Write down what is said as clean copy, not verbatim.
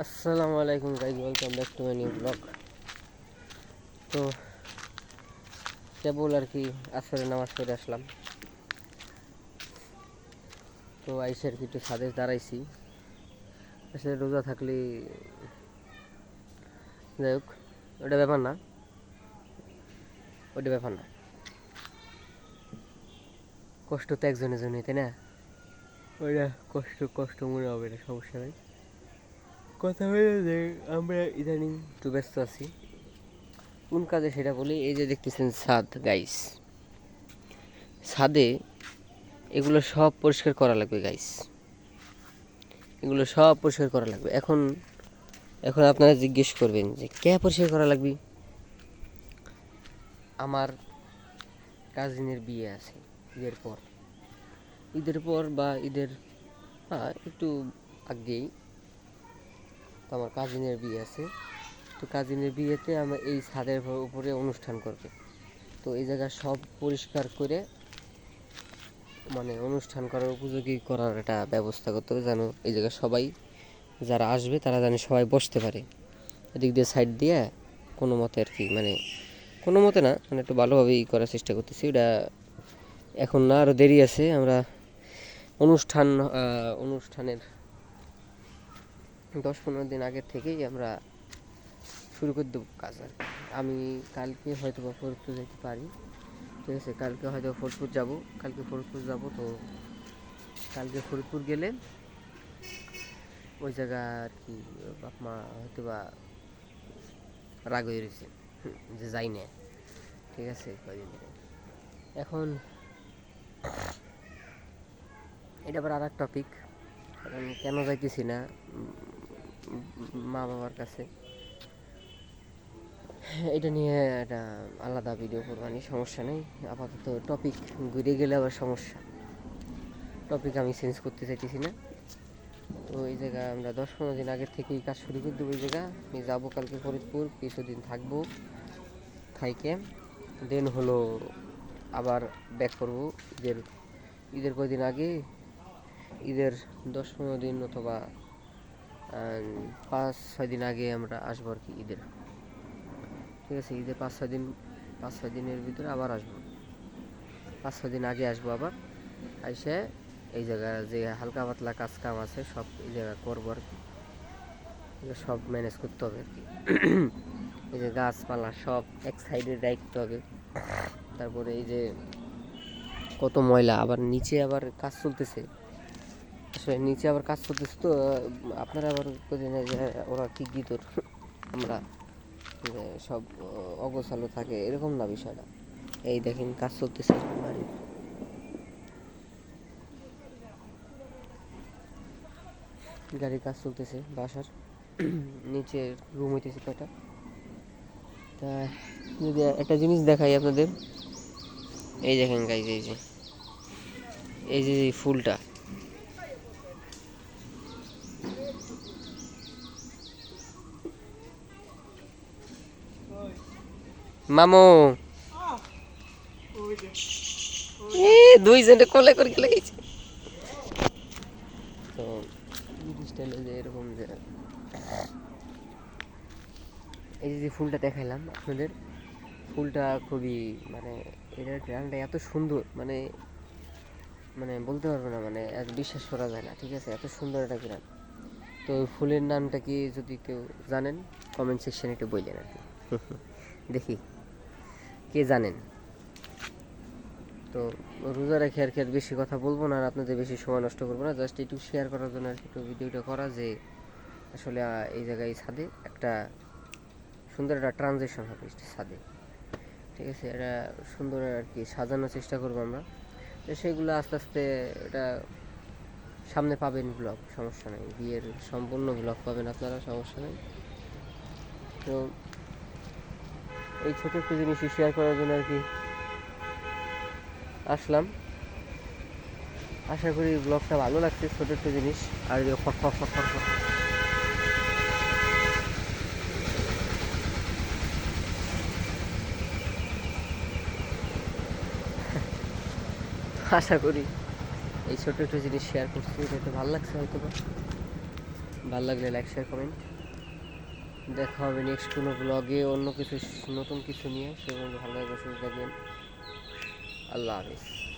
আসসালামু আলাইকুম guys, welcome back to my new blog. তো কেবল আর কি আসরে নামাজ পড়ে আসলাম। তো আইসে আর কি একটু ছাদে দাঁড়াইছি। আসলে রোজা থাকলে যাই হোক, ওটা ব্যাপার না, ওটা ব্যাপার না। কষ্ট তো একজনের জন্যই, তাই না? ওইটা কষ্ট কষ্ট মনে হবে, এটা সমস্যা নেই। কথা হলো যে আমরা ইদানিং একটু ব্যস্ত আছি। কোন কাজে সেটা বলি, এই যে দেখতেছেন ছাদ গাইস, ছাদে এগুলো সব পরিষ্কার করা লাগবে গাইস, এগুলো সব পরিষ্কার করা লাগবে। এখন এখন আপনারা জিজ্ঞেস করবেন যে কে পরিষ্কার করা লাগবে। আমার কাজিনের বিয়ে আছে ঈদের পর বা ঈদের একটু আগেই। তো আমার কাজিনের বিয়ে আছে, তো কাজিনের বিয়েতে আমরা এই ছাদের উপরে অনুষ্ঠান করবে। তো এই জায়গা সব পরিষ্কার করে মানে অনুষ্ঠান করার উপযোগী করার একটা ব্যবস্থা করতে হবে, যেন এই জায়গায় সবাই যারা আসবে তারা যেন সবাই বসতে পারে। এদিক দিয়ে সাইড দিয়ে কোনো মতে আর কি, মানে কোনো মতে না, মানে একটু ভালোভাবেই করার চেষ্টা করতেছি। ওটা এখন না, আরও দেরি আছে। আমরা অনুষ্ঠানের 10-15 দিন আগের থেকেই আমরা শুরু করে দেবো কাজ আর কি। আমি কালকে হয়তো বা ফরিদপুর যেতে পারি, ঠিক আছে? কালকে হয়তো ফরিদপুর যাব। তো কালকে ফরিদপুর গেলে ওই জায়গা আর কি বাপ মা হয়তো বা রাগ হয়ে রয়েছে যে যাই না, ঠিক আছে, কয়দিন ধরে। এখন এটা আবার আর এক টপিক, কারণ কেন যাইতেছি না মা বাবার কাছে, এটা নিয়ে একটা আলাদা ভিডিও করবানি, সমস্যা নেই। আপাতত টপিক ঘুরে গেলে আবার সমস্যা, টপিক আমি চেঞ্জ করতে চাইতেছি না। তো এই জায়গা আমরা 10-15 দিন আগের থেকেই কাজ শুরু করে দেবো। এই জায়গা আমি যাবো কালকে ফরিদপুর, কিছুদিন থাকবো, থাইকে দেন হলো আবার ব্যাক করবো ঈদের কয়দিন আগে, ঈদের 10-15 দিন অথবা 5-6 দিন আগে আমরা আসবো আর কি ঈদের, ঠিক আছে? ঈদের 5-6 দিনের ভিতরে আবার আসবো, 5-6 দিন আগে আসবো আবার। আইসে এই জায়গা যে হালকা পাতলা কাজ কাম আছে সব এই জায়গা করবো আর কি, সব ম্যানেজ করতে হবে আর কি। এই যে গাছপালা সব এক সাইডে রাখতে হবে। তারপরে এই যে কত ময়লা, আবার নিচে আবার কাজ চলতেছে, আসলে নিচে আবার কাজ চলতেছে। তো আপনারা আবার যে ওরা কি গীতর আমরা যে সব অগোছালো থাকে, এরকম না বিষয়টা। এই দেখেন কাজ চলতেছে বাড়ির, গাড়ির কাজ চলতেছে বাসার নিচে রুম হইতেছে কয়টা। তা যদি একটা জিনিস দেখাই আপনাদের, এই দেখেন গাইজ, এই যে ফুলটা, মামু দুইজনে কোলে করে লেগেছে। তো জিনিসটা হলো যে এরকম যে এই যে ফুলটা দেখাইলাম আপনাদের, ফুলটা খুবই মানে এটার গ্রানটা এত সুন্দর, মানে মানে বলতে পারবো না, মানে বিশ্বাস করা যায় না, ঠিক আছে? এত সুন্দর একটা গ্রান। তো ফুলের নামটা কি যদি কেউ জানেন কমেন্ট সেকশনে একটু বললেন আর কি দেখি কে জানেন। তো রোজা রেখে আর কি আর বেশি কথা বলবো না, আর আপনাদের বেশি সময় নষ্ট করবো না, জাস্ট একটু শেয়ার করার জন্য আর কি একটু ভিডিওটা করা, যে আসলে এই জায়গায় ছাদে একটা সুন্দর একটা ট্রানজেকশন হবে ছাদে, ঠিক আছে? এটা সুন্দর আর কি সাজানোর চেষ্টা করবো আমরা। তো সেগুলো আস্তে আস্তে এটা সামনে পাবেন ব্লগ, সমস্যা নেই, বিয়ের সম্পূর্ণ ব্লগ পাবেন আপনারা, সমস্যা নেই। তো এই ছোটো একটু জিনিসই শেয়ার করার জন্য আর কি আসলাম। আশা করি ব্লগটা ভালো লাগছে, ছোটো একটু জিনিস। আর ফট ফট ফট ফট ফট আশা করি এই ছোটো একটু জিনিস শেয়ার করছি, এটা একটু ভালো লাগছে হয়তো বা। ভালো লাগলে লাইক শেয়ার কমেন্ট। দেখা হবে নেক্সট কোনো ব্লগে অন্য কিছু নতুন কিছু নিয়ে। সে ভালো থাকবেন, সুস্থ থাকবেন। আল্লাহ হাফিজ।